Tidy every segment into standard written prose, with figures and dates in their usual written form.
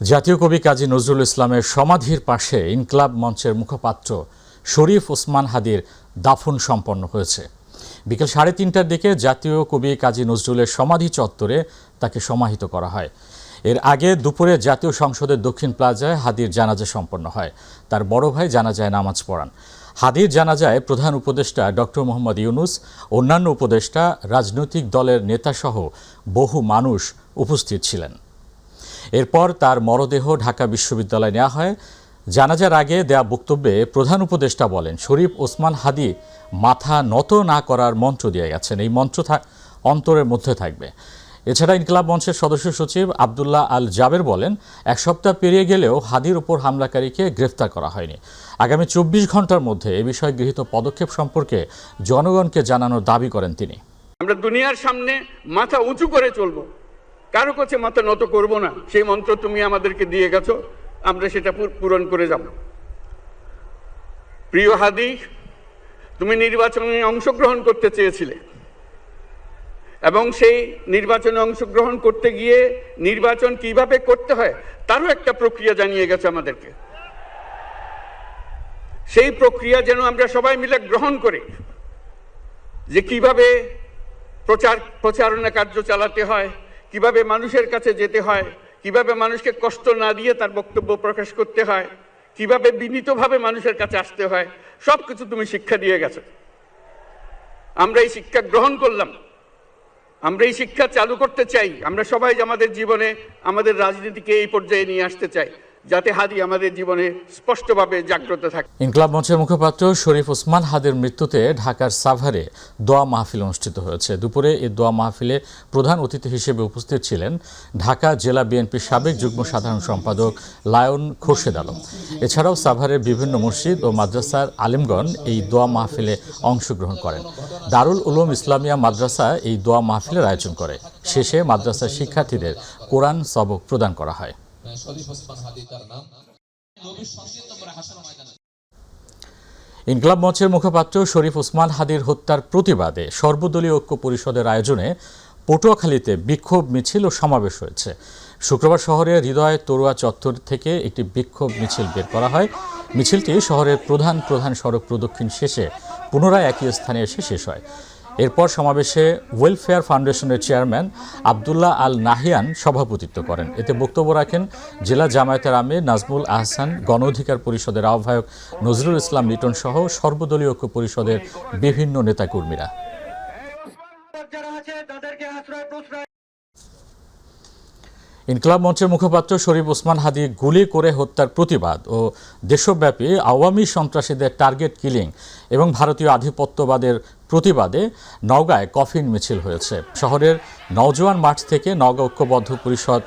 জাতীয় কবি কাজী নজরুল ইসলামের সমাধির পাশে ইনকলাব মঞ্চের মুখপাত্র শরীফ ওসমান হাদির দাফন সম্পন্ন হয়েছে। বিকেল 3:30টার দিকে জাতীয় কবি কাজী নজরুলের সমাধি চত্বরে তাকে সমাহিত করা হয়। এর আগে দুপুরে জাতীয় সংসদের দক্ষিণ প্লাজায় হাদির জানাজা সম্পন্ন হয়। তার বড় ভাই জানাজায় নামাজ পড়ান। হাদির জানাজায় প্রধান উপদেষ্টা ডক্টর মোহাম্মদ ইউনূস, অন্যান্য উপদেষ্টা, রাজনৈতিক দলের নেতাসহ বহু মানুষ উপস্থিত ছিলেন। এরপর তার মরদেহ ঢাকা বিশ্ববিদ্যালয়ে নেওয়া হয়। জানাজার আগে দেয়া বক্তব্যে প্রধান উপদেষ্টা বলেন, শরীফ ওসমান হাদি মাথা নত না করার মন্ত্র দিয়ে গেছেন। এই মন্ত্র অন্তরের মধ্যে থাকবে। এছাড়া ইনকলাব মঞ্চের সদস্য সচিব আবদুল্লাহ আল জাবের বলেন, এক সপ্তাহ পেরিয়ে গেলেও হাদির উপর হামলাকারীকে গ্রেফতার করা হয়নি। আগামী 24 ঘন্টার মধ্যে এ বিষয়ে গৃহীত পদক্ষেপ সম্পর্কে জনগণকে জানানোর দাবি করেন তিনি। আমরা দুনিয়ার সামনে মাথা উঁচু করে চলবো, কারো কাছে মাথা নত করব না। সেই মন্ত্র তুমি আমাদেরকে দিয়ে গেছো, আমরা সেটা পূরণ করে যাব। প্রিয় হাদি, তুমি নির্বাচনে অংশগ্রহণ করতে চেয়েছিলে এবং সেই নির্বাচনে অংশগ্রহণ করতে গিয়ে নির্বাচন কিভাবে করতে হয় তারও একটা প্রক্রিয়া জানিয়ে গেছে আমাদেরকে। সেই প্রক্রিয়া যেন আমরা সবাই মিলে গ্রহণ করি, যে কিভাবে প্রচারণা কার্য চালাতে হয়, কিভাবে মানুষের কাছে যেতে হয়, কিভাবে মানুষকে কষ্ট না দিয়ে তার বক্তব্য প্রকাশ করতে হয়, কিভাবে বিনীতভাবে মানুষের কাছে আসতে হয়, সবকিছু তুমি শিক্ষা দিয়ে গেছো। আমরা এই শিক্ষা গ্রহণ করলাম, আমরা এই শিক্ষা চালু করতে চাই। আমরা সবাই আমাদের জীবনে আমাদের রাজনীতিকে এই পর্যায়ে নিয়ে আসতে চাই, যাতে হাদি আমাদের জীবনে স্পষ্টভাবে জাগ্রত থাকে। ইনকলাব মঞ্চের মুখপাত্র শরীফ ওসমান হাদির মৃত্যুতে ঢাকার সাভারে দোয়া মাহফিল অনুষ্ঠিত হয়েছে। দুপুরে এই দোয়া মাহফিলে প্রধান অতিথি হিসেবে উপস্থিত ছিলেন ঢাকা জেলা বিএনপির সাবেক যুগ্ম সাধারণ সম্পাদক লায়ন খোরশেদ আলম। এছাড়াও সাভারের বিভিন্ন মসজিদ ও মাদ্রাসার আলেমগণ এই দোয়া মাহফিলে অংশগ্রহণ করেন। দারুল উলুম ইসলামিয়া মাদ্রাসা এই দোয়া মাহফিলের আয়োজন করে। শেষে মাদ্রাসার শিক্ষার্থীদের কোরআন সবক প্রদান করা হয়। ইনকলাব মঞ্চের মুখপাত্র শরীফ ওসমান হাদির হত্যার প্রতিবাদে সর্বদলীয় ঐক্য পরিষদের আয়োজনে পটুয়াখালীতে বিক্ষোভ মিছিল ও সমাবেশ হয়েছে। শুক্রবার শহরের হৃদয় তরুয়া চত্বর থেকে একটি বিক্ষোভ মিছিল বের করা হয়। মিছিলটি শহরের প্রধান সড়ক প্রদক্ষিণ শেষে পুনরায় একই স্থানে এসে শেষ হয়। এরপর সমাবেশে ওয়েলফেয়ার ফাউন্ডেশনের চেয়ারম্যান আবদুল্লাহ আল নাহিয়ান সভাপতিত্ব করেন। এতে বক্তব্য রাখেন জেলা জামায়াতের আমির নাজমুল আহসান, গণ অধিকার পরিষদের আহ্বায়ক নজরুল ইসলাম লিটন সহ সর্বদলীয় ঐক্য পরিষদের বিভিন্ন নেতাকর্মীরা। ইনকলাব মঞ্চের মুখপাত্র শরীফ ওসমান হাদি গুলি করে হত্যার প্রতিবাদ ও দেশব্যাপী আওয়ামী সন্ত্রাসীদের টার্গেট কিলিং এবং ভারতীয় আধিপত্যবাদের প্রতিবাদে নওগাঁয় কফিন মিছিল হয়েছে। শহরের নওজোয়ান মাঠ থেকে নওগাঁ ঐক্যবদ্ধ পরিষদ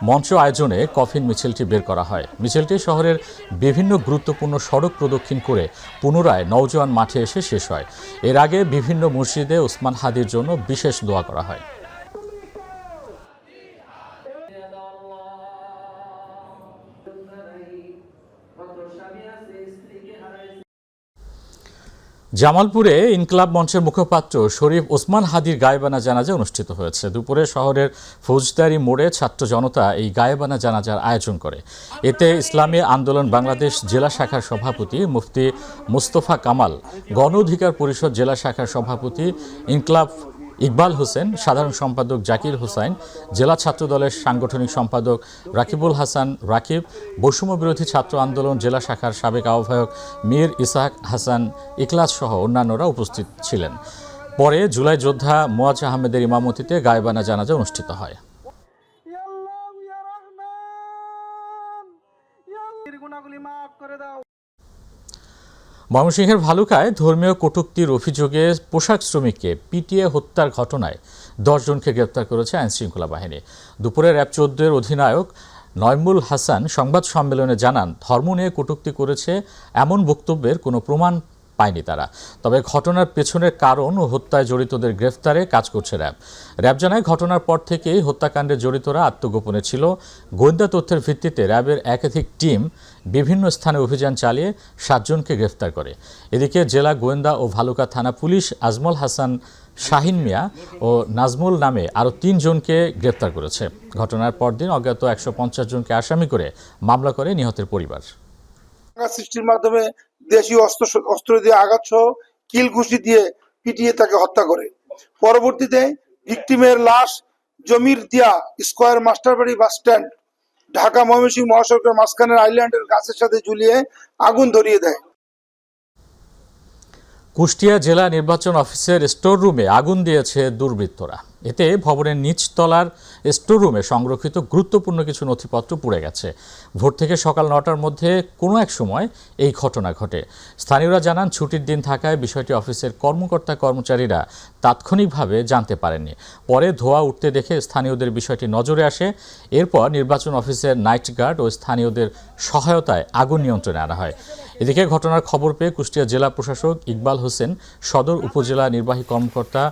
মঞ্চ আয়োজনে কফিন মিছিলটি বের করা হয়। মিছিলটি শহরের বিভিন্ন গুরুত্বপূর্ণ সড়ক প্রদক্ষিণ করে পুনরায় নওজোয়ান মাঠে এসে শেষ হয়। এর আগে বিভিন্ন মসজিদে ওসমান হাদির জন্য বিশেষ দোয়া করা হয়। জামালপুরে ইনকলাব মঞ্চের মুখপাত্র শরীফ ওসমান হাদির গায়েবানা জানাজা অনুষ্ঠিত হয়েছে। দুপুরে শহরের ফৌজদারি মোড়ে ছাত্র জনতা এই গায়েবানা জানাজার আয়োজন করে। এতে ইসলামী আন্দোলন বাংলাদেশ জেলা শাখার সভাপতি মুফতি মুস্তফা কামাল, গণ অধিকার পরিষদ জেলা শাখার সভাপতি ইনকলাব ইকবাল হোসেন, সাধারণ সম্পাদক জাকির হোসাইন, জেলা ছাত্র দলের সাংগঠনিক সম্পাদক রাকিবুল হাসান রাকিব, বৈষম্য বিরোধী ছাত্র আন্দোলন জেলা শাখার সাবেক আহ্বায়ক মীর ইসহাক হাসান ইখলাস সহ অন্যান্যরা উপস্থিত ছিলেন। পরে জুলাই যোদ্ধা মোয়াজ আহমেদের ইমামতিতে গায়েবানা জানাজা অনুষ্ঠিত হয়। ময়মনসিংহের ভালুকায় ধর্মীয় কটূক্তির অভিযোগে পোশাক শ্রমিককে পিটিয়ে হত্যার ঘটনায় 10 জনকে গ্রেপ্তার করেছে আইনশৃঙ্খলা বাহিনী। দুপুরে র্যাব 14-এর অধিনায়ক নয়মুল হাসান সংবাদ সম্মেলনে জানান, ধর্ম নিয়ে কটূক্তি করেছে এমন বক্তব্যের কোনো প্রমাণ পায়নি তারা। তবে ঘটনার পেছনের কারণ ও হত্যায় জড়িতদের গ্রেফতারে কাজ করছে র্যাব। র্যাব জানায়, ঘটনার পর থেকেই হত্যাকাণ্ডে জড়িতরা আত্মগোপনে ছিল। গোয়েন্দা তথ্যের ভিত্তিতে র্যাবের একাধিক টিম বিভিন্ন স্থানে অভিযান চালিয়ে 7 জনকে গ্রেফতার করে। এদিকে জেলা গোয়েন্দা ও ভালুকা থানা পুলিশ আজমল হাসান শাহিন মিয়া ও নাজমুল নামে আরও ৩ জনকে গ্রেপ্তার করেছে। ঘটনার পরদিন অজ্ঞাত ১৫০ জনকে আসামি করে মামলা করে নিহতের পরিবার। সৃষ্টির মাধ্যমে দেশীয় অস্ত্র দিয়ে আঘাত সহ কিল ঘুষি দিয়ে পিটিয়ে তাকে হত্যা করে। পরবর্তীতে ভিকটিমের লাশ জমির দিয়া স্কয়ার মাস্টারবাড়ি বাস স্ট্যান্ড ঢাকা ময়মনসিংহ মহাসড়কের মাঝখানের আইল্যান্ডের গাছের সাথে ঝুলিয়ে আগুন ধরিয়ে দেয়। কুষ্টিয়া জেলা নির্বাচন অফিসের স্টোর রুমে আগুন দিয়েছে দুর্বৃত্তরা। এতে ভবনের নিচতলার স্টোর রুমে সংরক্ষিত গুরুত্বপূর্ণ কিছু নথিপত্র পুড়ে গেছে। ভোর থেকে সকাল ৯টার মধ্যে কোনো এক সময় এই ঘটনা ঘটে। স্থানীয়রা জানান, ছুটির দিন থাকায় বিষয়টি অফিসের কর্মচারীরা তাৎক্ষণিকভাবে জানতে পারেননি। পরে ধোঁয়া উঠতে দেখে স্থানীয়দের বিষয়টি নজরে আসে। এরপর নির্বাচন অফিসের নাইট গার্ড ও স্থানীয়দের সহায়তায় আগুন নিয়ন্ত্রণে আনা হয়। এদিকে ঘটনার খবর পেয়ে কুষ্টিয়া জেলা প্রশাসক ইকবাল হোসেন, সদর উপজেলা নির্বাহী কর্মকর্তা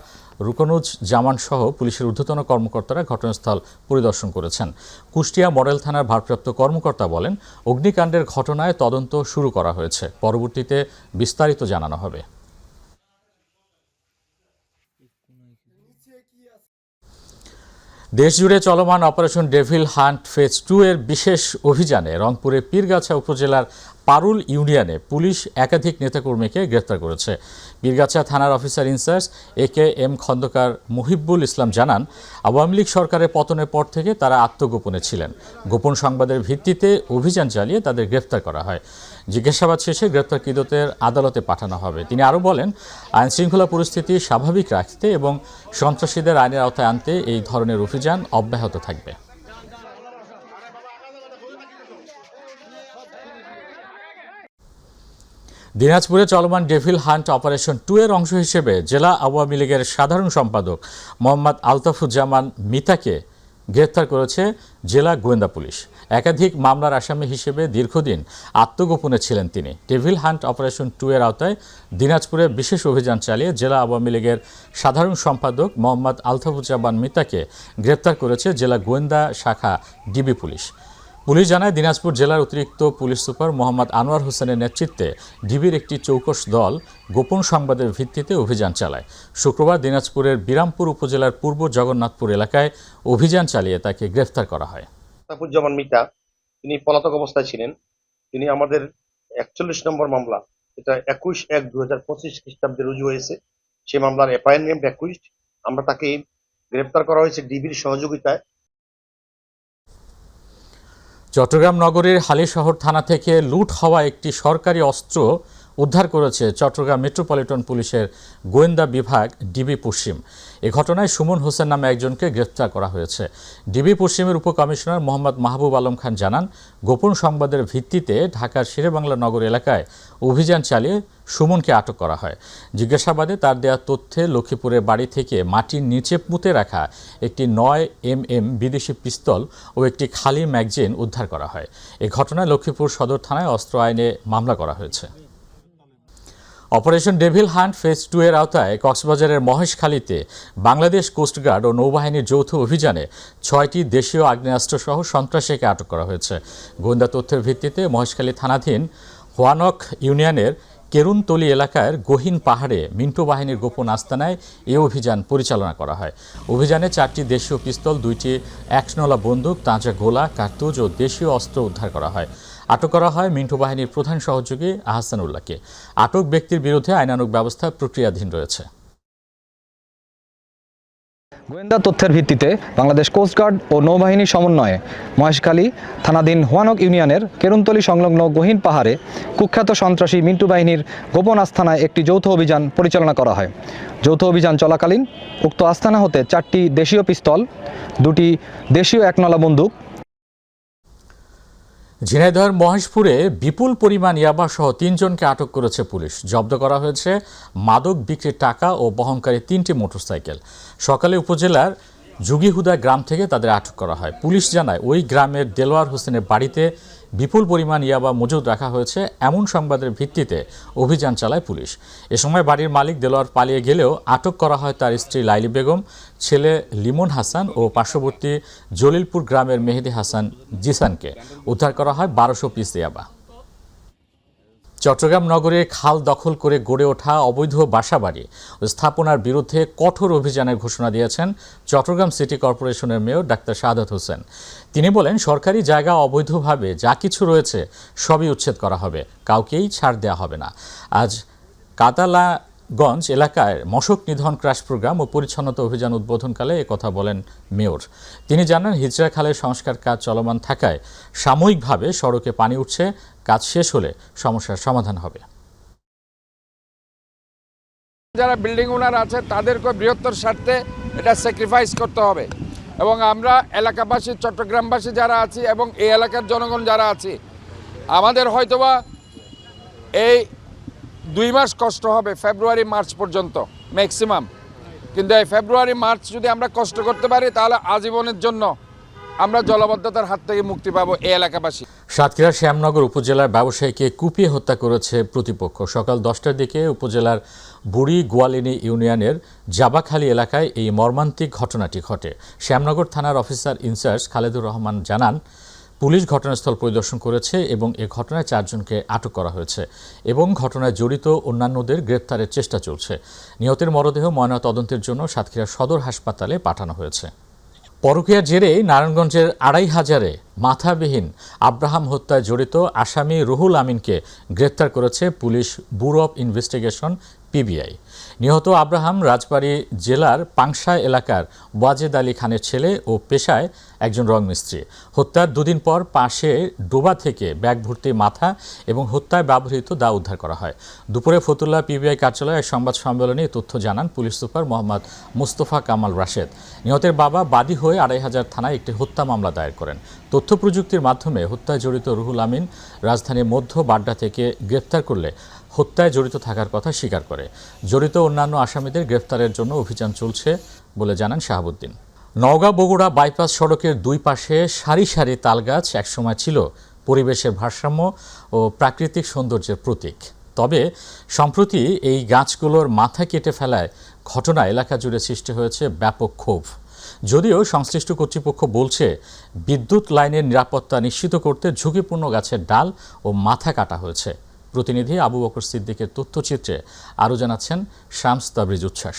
রুকনুজ জামান সহ পুলিশের ঊর্ধ্বতন কর্মকর্তারা ঘটনাস্থল পরিদর্শন করেছেন। কুষ্টিয়া মডেল থানার ভারপ্রাপ্ত কর্মকর্তা বলেন, অগ্নিকাণ্ডের ঘটনায় তদন্ত শুরু করা হয়েছে। পরবর্তীতে বিস্তারিত জানানো হবে। দেশজুড়ে চলমান অপারেশন ডেভিল হান্ট ফেজ 2 এর বিশেষ অভিযানে রংপুরের পীরগাছা উপজেলার পারুল ইউনিয়নে পুলিশ একাধিক নেতাকর্মীকে গ্রেফতার করেছে। পীরগাছা থানার officer in charge AKM Khandakar Muhibul Islam জানান, আওয়ামী লীগ সরকারের পতনের পর থেকে তারা আত্মগোপনে ছিলেন। গোপন সংবাদের ভিত্তিতে অভিযান চালিয়ে তাদের গ্রেফতার করা হয়। জিজ্ঞাসাবাদ শেষে গ্রেপ্তারকৃতদের আদালতে পাঠানো হবে। তিনি আরও বলেন, আইনশৃঙ্খলা পরিস্থিতি স্বাভাবিক রাখতে এবং সন্ত্রাসীদের আইনের আওতায় আনতে এই ধরনের অভিযান অব্যাহত থাকবে। দিনাজপুরে চলমান ডেভিল হান্ট অপারেশন 2 এর অংশ হিসেবে জেলা আওয়ামী লীগের সাধারণ সম্পাদক মোহাম্মদ আলতাফুজ্জামান মিতাকে গ্রেপ্তার করেছে জেলা গোয়েন্দা পুলিশ। একাধিক মামলার আসামি হিসেবে দীর্ঘদিন আত্মগোপনে ছিলেন তিনি। ডেভিল হান্ট অপারেশন 2 এর আওতায় দিনাজপুরে বিশেষ অভিযান চালিয়ে জেলা আওয়ামী লীগের সাধারণ সম্পাদক মোহাম্মদ আলতাফুজ্জামান মিতাকে গ্রেপ্তার করেছে জেলা গোয়েন্দা শাখা ডিবি পুলিশ। পুলিশ জানায়, দিনাজপুর জেলার অতিরিক্ত পুলিশ সুপার মোহাম্মদ আনোয়ার হোসেনের নেতৃত্বে ডিবির একটি চৌকস দল গোপন সংবাদের ভিত্তিতে অভিযান চালায়। শুক্রবার দিনাজপুরের বিরামপুর উপজেলার পূর্ব জগন্নাথপুর এলাকায় অভিযান চালিয়ে তাকে গ্রেফতার করা হয়। আলতাফুজ্জামান মিতা তিনি পলাতক অবস্থায় ছিলেন। তিনি আমাদের 41 নম্বর মামলা, এটা 21/1/2025 খ্রিস্টাব্দে রুজু হয়েছে। সেই মামলার এফআইআর নেম 21। আমরা তাকে গ্রেফতার করা হয়েছে ডিবির সহযোগিতায়। চট্টগ্রাম নগরীর হালিশহর থানা থেকে লুট হওয়া একটি সরকারি অস্ত্র উদ্ধার করেছে চট্টগ্রাম মেট্রোপলিটন পুলিশের গোয়েন্দা বিভাগ ডিবি পশ্চিম। এ ঘটনায় সুমন হোসেন নামে একজনকে গ্রেফতার করা হয়েছে। ডিবি পশ্চিমের উপকমিশনার মোহাম্মদ মাহবুব আলম খান জানান, গোপন সংবাদের ভিত্তিতে ঢাকার শেরেবাংলা নগর এলাকায় অভিযান চালিয়ে সুমনকে আটক করা হয়। জিজ্ঞাসাবাদে তার দেওয়া তথ্যে লক্ষ্মীপুরের বাড়ি থেকে মাটির নিচে পুঁতে রাখা একটি 9mm বিদেশি পিস্তল ও একটি খালি ম্যাগজিন উদ্ধার করা হয়। এ ঘটনায় লক্ষ্মীপুর সদর থানায় অস্ত্র আইনে মামলা করা হয়েছে। অপারেশন ডেভিল হান্ট ফেজ 2 এর আওতায় কক্সবাজারের মহেশখালীতে বাংলাদেশ কোস্টগার্ড ও নৌবাহিনীর যৌথ অভিযানে 6টি দেশীয় আগ্নেয়াস্ত্রসহ সন্ত্রাসীকে আটক করা হয়েছে। গোয়েন্দা তথ্যের ভিত্তিতে মহেশখালী থানাধীন হোয়ানক ইউনিয়নের কেরুনতলি এলাকার গহীন পাহাড়ে মিন্টো বাহিনীর গোপন আস্তানায় এই অভিযান পরিচালনা করা হয়। অভিযানে 4টি দেশীয় পিস্তল, 2টি একনলা বন্দুক, তাজা গোলা, কার্তুজ ও দেশীয় অস্ত্র উদ্ধার করা হয়। আটক করা হয় মিন্টো বাহিনীর প্রধান সহযোগী আহসানুল্লাহকে। আটক ব্যক্তির বিরুদ্ধে আইনানুগ ব্যবস্থা প্রক্রিয়াধীন রয়েছে। গোয়েন্দা তথ্যের ভিত্তিতে বাংলাদেশ কোস্টগার্ড ও নৌবাহিনীর সমন্বয়ে মহেশখালী থানাধীন হোয়ানক ইউনিয়নের কেরুনতলি সংলগ্ন গহীন পাহাড়ে কুখ্যাত সন্ত্রাসী মিন্টু বাহিনীর গোপন আস্তানায় একটি যৌথ অভিযান পরিচালনা করা হয়। যৌথ অভিযান চলাকালীন উক্ত আস্তানা হতে 4টি দেশীয় পিস্তল, 2টি দেশীয় একনলা বন্দুক। ঝিনাইদহের মহেশপুরে বিপুল পরিমাণ ইয়াবা সহ 3 জনকে আটক করেছে পুলিশ। জব্দ করা হয়েছে মাদক বিক্রির টাকা ও বহনকারী 3টি মোটরসাইকেল। সকালে উপজেলার যুগিহুদা গ্রাম থেকে তাদের আটক করা হয়। পুলিশ জানায়, ওই গ্রামের দেলোয়ার হোসেনের বাড়িতে বিপুল পরিমাণ ইয়াবা মজুদ রাখা হয়েছে এমন সংবাদের ভিত্তিতে অভিযান চালায় পুলিশ। এ সময় বাড়ির মালিক দেলোয়ার পালিয়ে গেলেও আটক করা হয় তার স্ত্রী লাইলি বেগম, ছেলে লিমন হাসান ও পার্শ্ববর্তী জলিলপুর গ্রামের মেহেদি হাসান জিসানকে। উদ্ধার করা হয় 1200 পিস ইয়াবা। চট্টগ্রাম নগরে খাল দখল করে গড়ে ওঠা অবৈধ বাসাবাড়ি স্থাপনার বিরুদ্ধে কঠোর অভিযানের ঘোষণা দিয়েছেন চট্টগ্রাম সিটি কর্পোরেশনের মেয়র ডাক্তার শাহাদাত হোসেন। তিনি বলেন, সরকারি জায়গা অবৈধভাবে যা কিছু রয়েছে সবই উচ্ছেদ করা হবে, কাউকেই ছাড় দেওয়া হবে না। আজ কাতালাগঞ্জ এলাকায় মশক নিধন ক্রাশ প্রোগ্রাম ও পরিচ্ছন্নতা অভিযান উদ্বোধনকালে একথা বলেন মেয়র। তিনি জানান, হিজরা খালের সংস্কার কাজ চলমান থাকায় সাময়িকভাবে সড়কে পানি উঠছে, কাজ শেষ হলে সমস্যার সমাধান হবে। যারা বিল্ডিং ওনার আছে তাদেরকে বৃহত্তর স্বার্থে এটা স্যাক্রিফাইস করতে হবে এবং আমরা এলাকাবাসী, চট্টগ্রামবাসী যারা আছি এবং এই এলাকার জনগণ যারা আছি, আমাদের হয়তোবা এই 2 মাস কষ্ট হবে, ফেব্রুয়ারি মার্চ পর্যন্ত ম্যাক্সিমাম, কিন্তু এই ফেব্রুয়ারি মার্চ যদি আমরা কষ্ট করতে পারি তাহলে আজীবনের জন্য আমরা জলাবদ্ধতার হাত থেকে মুক্তি পাবো এই এলাকাবাসী। সাতক্ষীরা শ্যামনগর উপজেলার ব্যবসায়ীকে কুপিয়ে হত্যা করেছে প্রতিপক্ষ। সকাল 10টার দিকে উপজেলার বুড়ি গোয়ালিনী ইউনিয়নের জাবাখালী এলাকায় এই মর্মান্তিক ঘটনাটি ঘটে। শ্যামনগর থানার অফিসার ইনচার্জ খালেদুর রহমান জানান, পুলিশ ঘটনাস্থল পরিদর্শন করেছে এবং এ ঘটনায় 4 জনকে আটক করা হয়েছে এবং ঘটনায় জড়িত অন্যান্যদের গ্রেপ্তারের চেষ্টা চলছে। নিহতের মরদেহ ময়নাতদন্তের জন্য সাতক্ষীরা সদর হাসপাতালে পাঠানো হয়েছে। পরকীয়ার জেরে নারায়ণগঞ্জের 2,500 মাথাবিহীন আব্রাহাম হত্যায় জড়িত আসামি রুহুল আমিনকে গ্রেপ্তার করেছে police bureau of investigation PBI. নিহত আব্রাহাম রাজবাড়ী জেলার পাংশা এলাকার ওয়াজেদ আলী খানের ছেলে ও পেশায় একজন রংমিস্ত্রি। হত্যার 2 দিন পর পাশে ডোবা থেকে ব্যাগ ভর্তি মাথা এবং হত্যায় ব্যবহৃত দা উদ্ধার করা হয়। দুপুরে ফতুল্লাহ পিবিআই কার্যালয়ে এক সংবাদ সম্মেলনে তথ্য জানান পুলিশ সুপার মোহাম্মদ মুস্তফা কামাল রাশেদ। নিহতের বাবা বাদী হয়ে 2,500 থানায় একটি হত্যা মামলা দায়ের করেন। তথ্য প্রযুক্তির মাধ্যমে হত্যায় জড়িত রুহুল আমিন রাজধানীর মধ্য বাড্ডা থেকে গ্রেফতার করলে হত্যায় জড়িত থাকার কথা স্বীকার করে। জড়িত অন্যান্য আসামিদের গ্রেফতারের জন্য অভিযান চলছে বলে জানান শাহাবুদ্দিন। নওগাঁ বগুড়া বাইপাস সড়কের 2 পাশে সারি সারি তালগাছ একসময় ছিল পরিবেশের ভারসাম্য ও প্রাকৃতিক সৌন্দর্যের প্রতীক। তবে সম্প্রতি এই গাছগুলোর মাথা কেটে ফেলায় ঘটনা এলাকা জুড়ে সৃষ্টি হয়েছে ব্যাপক ক্ষোভ। যদিও সংশ্লিষ্ট কর্তৃপক্ষ বলছে, বিদ্যুৎ লাইনের নিরাপত্তা নিশ্চিত করতে ঝুঁকিপূর্ণ গাছের ডাল ও মাথা কাটা হয়েছে। প্রতিনিধি আবু বকর সিদ্দিকের তথ্যচিত্রে আরও জানাচ্ছেন শামস তাবরিজ উচ্ছ্বাস।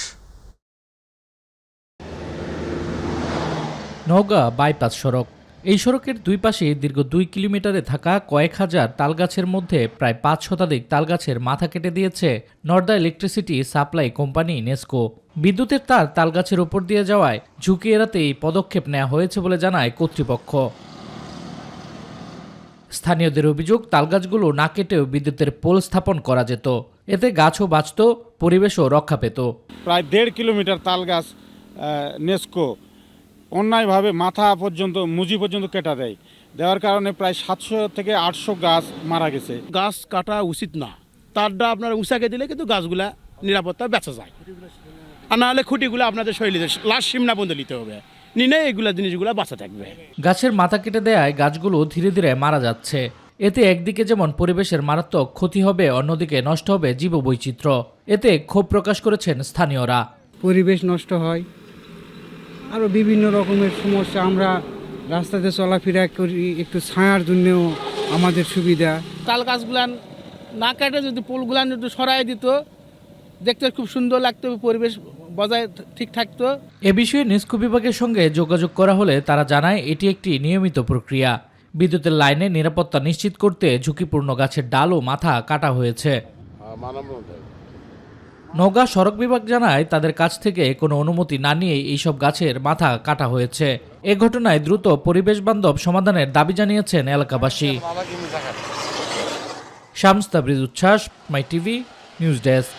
নওগাঁ বাইপাস সড়ক। এই সড়কের 2 পাশে দীর্ঘ 2 কিলোমিটারে থাকা কয়েক হাজার তালগাছের মধ্যে প্রায় 5 শতাধিক তালগাছের মাথা কেটে দিয়েছে Nadda electricity supply company NESCO. বিদ্যুতের তার তালগাছের উপর দিয়ে যাওয়ায় ঝুঁকি এড়াতে এই পদক্ষেপ নেওয়া হয়েছে বলে জানায় কর্তৃপক্ষ। স্থানীয়দের অভিযোগ, তালগাছগুলো না কেটেও বিদ্যুতের পোল স্থাপন করা যেত, এতে গাছও বাঁচত, পরিবেশও রক্ষা পেত। প্রায় 1.5 কিলোমিটার তালগাছ নেসকো অন্যায়ভাবে মাথা পর্যন্ত মুজি পর্যন্ত কেটে দেওয়ার কারণে প্রায় 700 থেকে 800 গাছ মারা গেছে। গাছ কাটা উচিত না, তারটা আপনার উঁচাকে দিলে কিন্তু গাছগুলা নিরাপত্তা বেঁচে যায়, আর না হলে খুঁটিগুলো আপনাদের শৈলীতে লাশ সীমনা বন্ধ নিতে হবে, নিলে এগুলা জিনিসগুলো বাঁচা থাকবে। গাছের মাথা কেটে দেয়ায় গাছগুলো ধীরে ধীরে মারা যাচ্ছে। এতে একদিকে যেমন পরিবেশের মারাত্মক ক্ষতি হবে, অন্যদিকে নষ্ট হবে জীববৈচিত্র্য। এতে ক্ষোভ প্রকাশ করেছেন স্থানীয়রা। পরিবেশ নষ্ট হয়, আরও বিভিন্ন রকমের সমস্যা। আমরা রাস্তাতে চলাফেরা করি, একটু ছায়ার জন্যও আমাদের সুবিধা। তাল গাছগুলান না কাটে যদি পোলগুলান একটু সরাই দিত, দেখতে খুব সুন্দর লাগতো, পরিবেশ বজায় ঠিক থাকতো। এ বিষয়ে নেসকো বিভাগের সঙ্গে যোগাযোগ করা হলে তারা জানায়, এটি একটি নিয়মিত প্রক্রিয়া। বিদ্যুতের লাইনে নিরাপত্তা নিশ্চিত করতে ঝুঁকিপূর্ণ গাছের ডাল ও মাথা কাটা হয়েছে। নওগাঁ সড়ক বিভাগ জানায়, তাদের কাছ থেকে কোনো অনুমতি না নিয়ে এইসব গাছের মাথা কাটা হয়েছে। এ ঘটনায় দ্রুত পরিবেশ বান্ধব সমাধানের দাবি জানিয়েছেন এলাকাবাসী। শামস তাবরিজ উচ্ছ্বাস, মাই টিভি নিউজ ডেস্ক।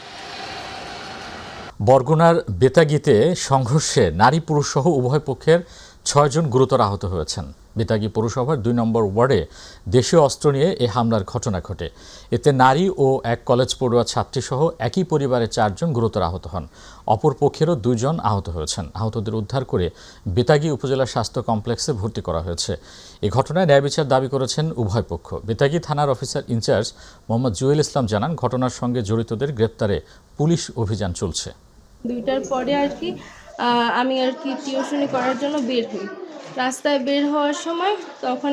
বরগুনার বেতাগীতে সংঘর্ষে নারী পুরুষ সহ উভয় পক্ষের 6 জন গুরুতর আহত হয়েছেন। বেতাগী পৌরসভার 2 নম্বর ওয়ার্ডে দেশীয় অস্ত্র নিয়ে এ হামলার ঘটনা ঘটে। এতে নারী ও এক কলেজ পড়ুয়া ছাত্রী সহ একই পরিবারের 4 জন গুরুতর আহত হন। অপর পক্ষেরও 2 জন আহত হয়েছেন। আহতদের উদ্ধার করে বেতাগী উপজেলা স্বাস্থ্য কমপ্লেক্সে ভর্তি করা হয়েছে। এ ঘটনায় ন্যায় বিচার দাবি করেছেন উভয় পক্ষ। বেতাগী থানার অফিসার ইনচার্জ মোহাম্মদ জুয়েল ইসলাম জানান, ঘটনার সঙ্গে জড়িতদের গ্রেপ্তারে পুলিশ অভিযান চলছে। 2টার পরে আমি টিউশনি করার জন্য বের হই। রাস্তায় বের হওয়ার সময় তখন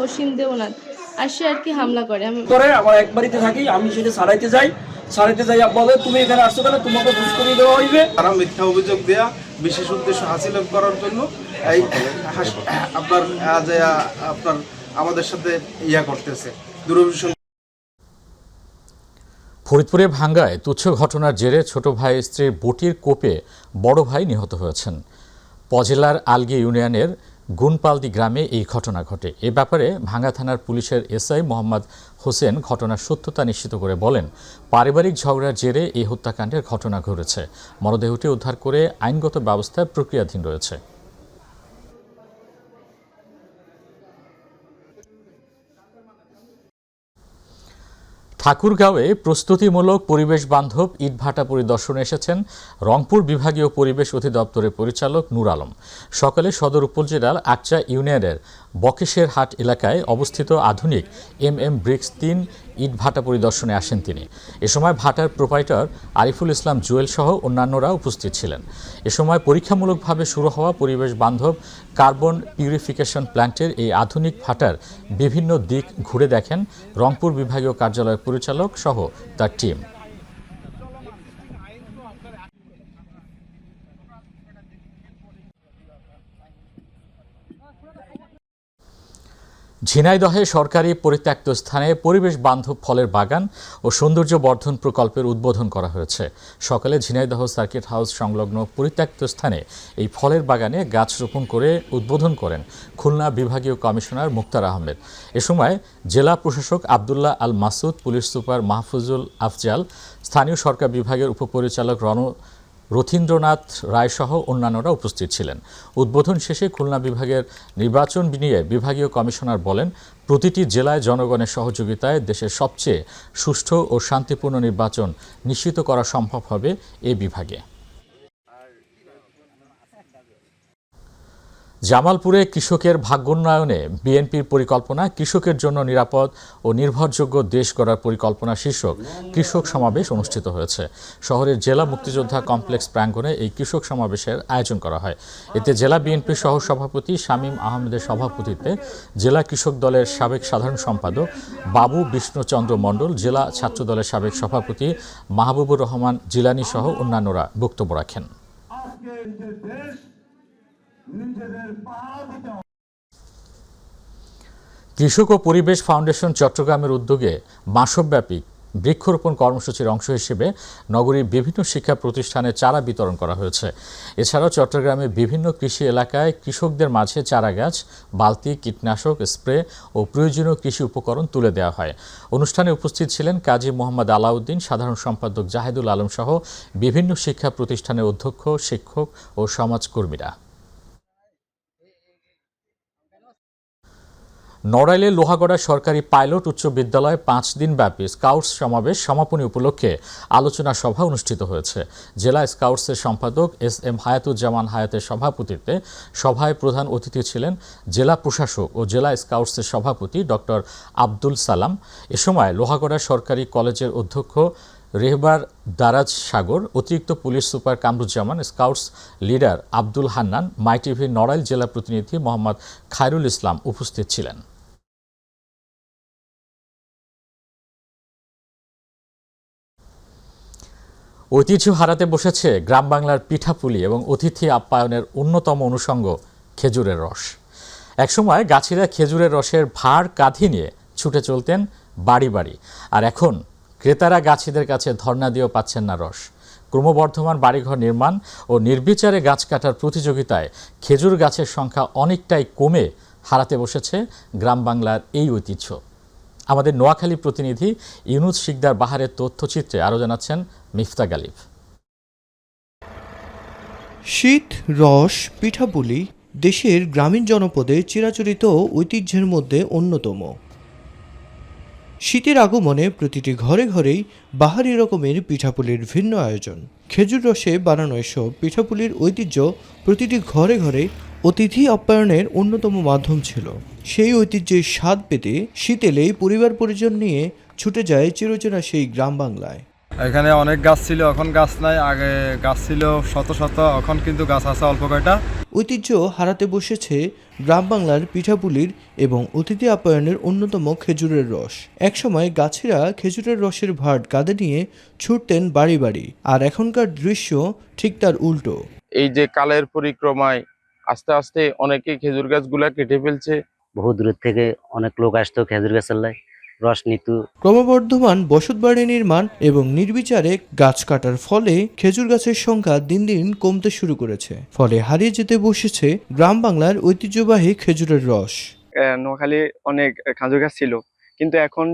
অসীম দেওনাথ আসে আর কি হামলা করে। আমি করে আমার এক বাড়িতে থাকি, আমি সেটা ছাড়াইতে যাই বলে তুমি এখানে আসছো কেন, তোমাকে ঘুষ করে দেওয়া হইবে। তারা মিথ্যা অভিযোগ দেয়া বিশেষ উদ্দেশ্য হাসিল করার জন্য এই আপনার আমাদের সাথে করতেছে দুরভিসন্ধি। ফরিদপুরে ভাঙ্গায় তুচ্ছ ঘটনার জেরে ছোট ভাই স্ত্রীর বটির কোপে বড় ভাই নিহত হয়েছেন। পজেলার আলগি ইউনিয়নের গুনপালদি গ্রামে এই ঘটনা ঘটে। এ ব্যাপারে ভাঙ্গা থানার পুলিশের এসআই মোহাম্মদ হোসেন ঘটনার সত্যতা নিশ্চিত করে বলেন, পারিবারিক ঝগড়ার জেরে এই হত্যাকাণ্ডের ঘটনা ঘটেছে। মরদেহটি উদ্ধার করে আইনগত ব্যবস্থায় প্রক্রিয়াধীন রয়েছে। ঠাকুরগাঁওয়ে প্রস্তুতিমূলক পরিবেশ বান্ধব ইটভাটা পরিদর্শনে এসেছেন রংপুর বিভাগীয় পরিবেশ অধিদপ্তরের পরিচালক নূর আলম। সকালে সদর উপজেলার আকচা ইউনিয়নের বকেশের হাট এলাকায় অবস্থিত আধুনিক MM ব্রিক্স 3 ইটভাটা পরিদর্শনে আসেন তিনি। এ সময় ভাটার প্রোপাইটার আরিফুল ইসলাম জুয়েল সহ অন্যান্যরা উপস্থিত ছিলেন। এ সময় পরীক্ষামূলকভাবে শুরু হওয়া পরিবেশ বান্ধব কার্বন পিউরিফিকেশন প্ল্যান্টের এই আধুনিক ভাটার বিভিন্ন দিক ঘুরে দেখেন রংপুর বিভাগীয় কার্যালয়ের পরিচালক সহ তার টিম। ঝিনাইদহে সরকারি পরিত্যক্ত স্থানে পরিবেশ বান্ধব ফলের বাগান ও সৌন্দর্য বর্ধন প্রকল্পের উদ্বোধন করা হয়েছে। সকালে ঝিনাইদহ সার্কিট হাউস সংলগ্ন পরিত্যক্ত স্থানে এই ফলের বাগানে গাছ রোপণ করে উদ্বোধন করেন খুলনা বিভাগীয় কমিশনার মুক্তার আহমেদ। এ সময় জেলা প্রশাসক আবদুল্লাহ আল মাসুদ, পুলিশ সুপার মাহফুজুল আফজাল, স্থানীয় সরকার বিভাগের উপপরিচালক রথীন্দ্রনাথ রায়সহ অন্যান্যরা উপস্থিত ছিলেন। উদ্বোধন শেষে খুলনা বিভাগের নির্বাচন নিয়ে বিভাগীয় কমিশনার বলেন, প্রতিটি জেলায় জনগণের সহযোগিতায় দেশের সবচেয়ে সুষ্ঠু ও শান্তিপূর্ণ নির্বাচন নিশ্চিত করা সম্ভব হবে এ বিভাগে। জামালপুরে কৃষকের ভাগ্যোন্নয়নে বিএনপির পরিকল্পনা, কৃষকের জন্য নিরাপদ ও নির্ভরযোগ্য দেশ গড়ার পরিকল্পনা শীর্ষক কৃষক সমাবেশ অনুষ্ঠিত হয়েছে। শহরের জেলা মুক্তিযোদ্ধা কমপ্লেক্স প্রাঙ্গণে এই কৃষক সমাবেশের আয়োজন করা হয়। এতে জেলা বিএনপির সহসভাপতি শামীম আহমেদের সভাপতিত্বে জেলা কৃষক দলের সাবেক সাধারণ সম্পাদক বাবু বিষ্ণুচন্দ্র মণ্ডল, জেলা ছাত্র দলের সাবেক সভাপতি মাহবুবুর রহমান জিলানী সহ অন্যান্যরা বক্তব্য রাখেন। কৃষক ও পরিবেশ ফাউন্ডেশন চট্টগ্রামের উদ্যোগে মাসব্যাপী বৃক্ষরোপণ কর্মসূচির অংশ হিসেবে নগরীর বিভিন্ন শিক্ষা প্রতিষ্ঠানে চারা বিতরণ করা হয়েছে। এছাড়াও চট্টগ্রামের বিভিন্ন কৃষি এলাকায় কৃষকদের মাঝে চারা গাছ, বালতি, কীটনাশক, স্প্রে ও প্রয়োজনীয় কৃষি উপকরণ তুলে দেওয়া হয়। অনুষ্ঠানে উপস্থিত ছিলেন কাজী মোহাম্মদ আলাউদ্দিন, সাধারণ সম্পাদক জাহিদুল আলম সহ বিভিন্ন শিক্ষা প্রতিষ্ঠানের অধ্যক্ষ, শিক্ষক ও সমাজকর্মীরা। নড়াইলে লোহাগড়া সরকারি পাইলট উচ্চ বিদ্যালয়ে 5 দিনব্যাপী স্কাউটস সমাবেশ সমাপনী উপলক্ষে আলোচনা সভা অনুষ্ঠিত হয়েছে। জেলা স্কাউটসের সম্পাদক SM হায়াতুজ্জামান হায়াতের সভাপতিত্বে সভায় প্রধান অতিথি ছিলেন জেলা প্রশাসক ও জেলা স্কাউটসের সভাপতি ডক্টর আব্দুল সালাম। এ সময় লোহাগড়া সরকারি কলেজের অধ্যক্ষ রেহবার দারাজ সাগর, অতিরিক্ত police super Kamruzzaman, scouts leader Abdul Hannan, my টিভির নড়াইল জেলা প্রতিনিধি মোহাম্মদ খায়রুল ইসলাম উপস্থিত ছিলেন। ঐতিহ্য হারাতে বসেছে গ্রাম বাংলার পিঠাপুলি এবং অতিথি আপ্যায়নের অন্যতম অনুষঙ্গ খেজুরের রস। একসময় গাছিরা খেজুরের রসের ভার কাঁধে নিয়ে ছুটে চলতেন বাড়ি বাড়ি, আর এখন ক্রেতারা গাছিদের কাছে ধর্ণা দিয়েও পাচ্ছেন না রস। ক্রমবর্ধমান বাড়িঘর নির্মাণ ও নির্বিচারে গাছ কাটার প্রতিযোগিতায় খেজুর গাছের সংখ্যা অনেকটাই কমে হারাতে বসেছে গ্রাম বাংলার এই ঐতিহ্য। আমাদের নোয়াখালী প্রতিনিধি ইউনুস শিকদার বাহারের তথ্যচিত্রে আরও জানাচ্ছেন মিফতা গালিব। শীত, রস, পিঠাপুলি দেশের গ্রামীণ জনপদে চিরাচরিত ঐতিহ্যের মধ্যে অন্যতম। শীতের আগমনে প্রতিটি ঘরে ঘরেই বাহারি রকমের পিঠাপুলির ভিন্ন আয়োজন। খেজুর রসে বানানো এসব পিঠাপুলির ঐতিহ্য প্রতিটি ঘরে ঘরে অতিথি আপ্যায়নের অন্যতম মাধ্যম ছিল। সেই ঐতিহ্যের স্বাদ পেতে শীত এলেই পরিবার পরিজন নিয়ে ছুটে যায় চিরচেনা সেই গ্রাম বাংলায়। এখানে অনেক গাছ ছিল, এখন গাছ নাই। আগে গাছ ছিল শত শত, এখন কিন্তু গাছ আছে অল্প কয়টা। ঐতিহ্য হারাতে বসেছে গ্রাম বাংলার পিঠাপুলির এবং অতিথি আপ্যায়নের অন্যতম খেজুরের রস। একসময় গাছিরা খেজুরের রসের ভাট কাঁধে নিয়ে ছুটতেন বাড়ি বাড়ি, আর এখনকার দৃশ্য ঠিক তার উল্টো। এই যে কালের পরিক্রমায় আস্তে আস্তে অনেকে খেজুর গাছগুলা কেটে ফেলছে। বহু দূর থেকে অনেক লোক আসতো খেজুর গাছের লাই রস নিত। ক্রমবর্ধমান বসতবাড়ি নির্মাণ এবং নির্বিচারে গাছ কাটার ফলে খেজুর গাছের সংখ্যা দিন দিন কমতে শুরু করেছে, ফলে হারিয়ে যেতে বসেছে গ্রাম বাংলার ঐতিহ্যবাহী খেজুরের রস। নোয়াখালী অনেক খেজুর গাছ ছিল, কিন্তু এখন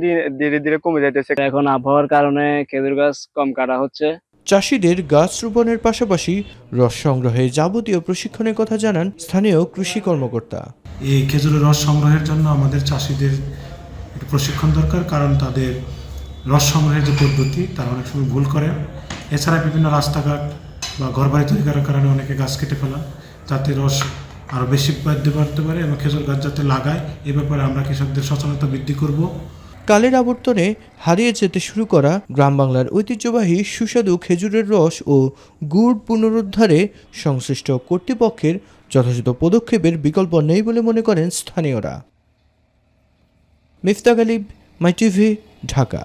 ধীরে ধীরে কমে যাইতেছে। এখন আবহাওয়ার কারণে খেজুর গাছ কম কাটা হচ্ছে। চাষিদের গাছ রোপণের পাশাপাশি রস সংগ্রহে যাবতীয় প্রশিক্ষণের কথা জানান স্থানীয় কৃষি কর্মকর্তা। এই খেজুরের রস সংগ্রহের জন্য আমাদের চাষিদের একটু প্রশিক্ষণ দরকার, কারণ তাদের রস সংগ্রহের যে পদ্ধতি তারা অনেক সময় ভুল করে। এছাড়া বিভিন্ন রাস্তাঘাট বা ঘরবাড়ি তৈরি করার কারণে অনেকে গাছ কেটে ফেলা, যাতে রস আরও বেশি বাড়তে পারতে পারে এবং খেজুর গাছ যাতে লাগায়, এ ব্যাপারে আমরা কৃষকদের সচেতনতা বৃদ্ধি করব। কালের আবর্তনে হারিয়ে যেতে শুরু করা গ্রাম বাংলার ঐতিহ্যবাহী সুস্বাদু খেজুরের রস ও গুড় পুনরুদ্ধারে সংশ্লিষ্ট কর্তৃপক্ষের যথাযথ পদক্ষেপের বিকল্প নেই বলে মনে করেন স্থানীয়রা। মিফতাক আলী, মাই টিভি, ঢাকা।